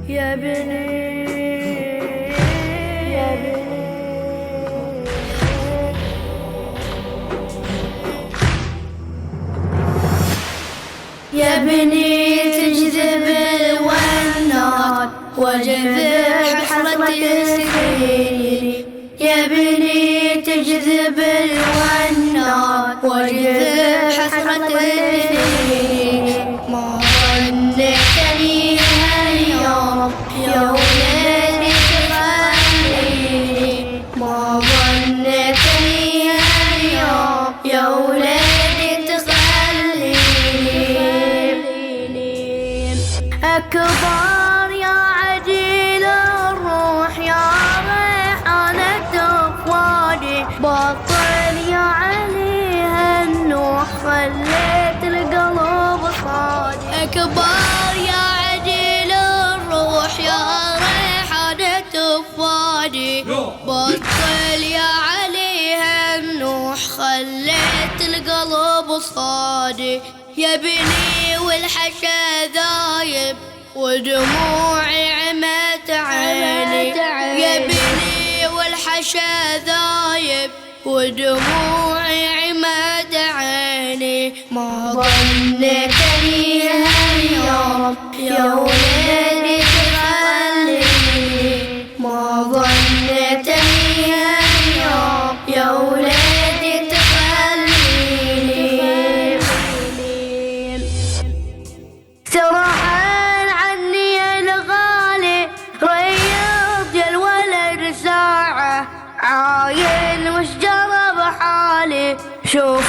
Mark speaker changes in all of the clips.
Speaker 1: يا بني يا بني يا بني تجذب الونات وجذب حسرة السنين. يا بني تجذب الونات وجذب حسرة السنين. ما ظنيتني هاليوم يا ولدي تخليني. ما ظنيتني هاليوم يا ولدي تخليني. أكبر يا عجيل الروح يا ريحانة أفوادي. بطل يا عليها النوح خليت القلب صادي. أكبر يا عجيل الروح يا ريحانة أفوادي. بطل يا عليها النوح خليت القلب صادي. يا بني والحشا ذايب ودموعي عمت عيني. يا بني والحشا ذايب ودموعي عمت عيني. ما ظنيتني هاليوم يا ولدي تخليني. ما ظنيتني هاليوم يا ولدي تخليني. سرحان عني الغالي ريض يا الولد ساعة. عاين وش جرى بحالي شوف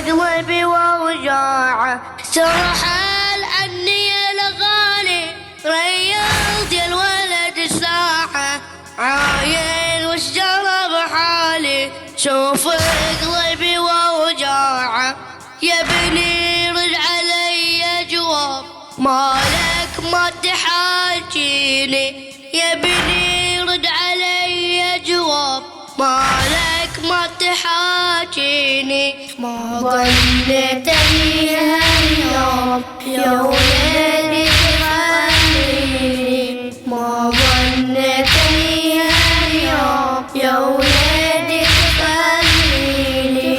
Speaker 1: قلبي ووجاعه. سرحان عني الغالي ريض يا الولد ساعة. عاين وش جرى بحالي شوف قلبي ووجاعه. يا بني رد علي جواب مالك ما تحاجيني. يا بني رد علي جواب مالك ما تحاجيني. ما ظنيتني هاليوم يا ولدي تخليني. ما ظنيتني هاليوم يا ولدي تخليني.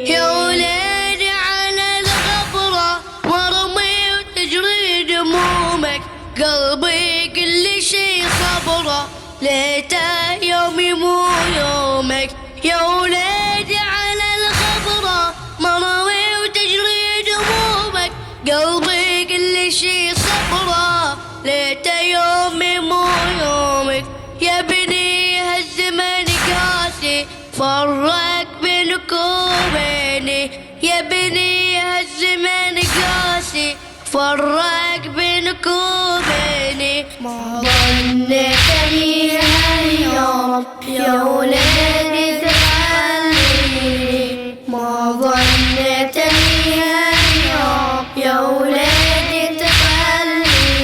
Speaker 1: يا ولدي على الغبرة مرمي وتجري دمومك. قلبي كل شي خبره ليته يومي مو يومك. يا ولدي على الغبرة مرمي وتجري دمومك. قلبي كل شي صبره ليته يومي مو يومك. يا بني هالزمن قاسي فرق بينك وبيني. يا بني هالزمن قاسي فرق بينك وبيني. ما ظنيتني هاليوم يا ولدي تخليني. ما ظنيتني هاليوم يا ولدي تخليني.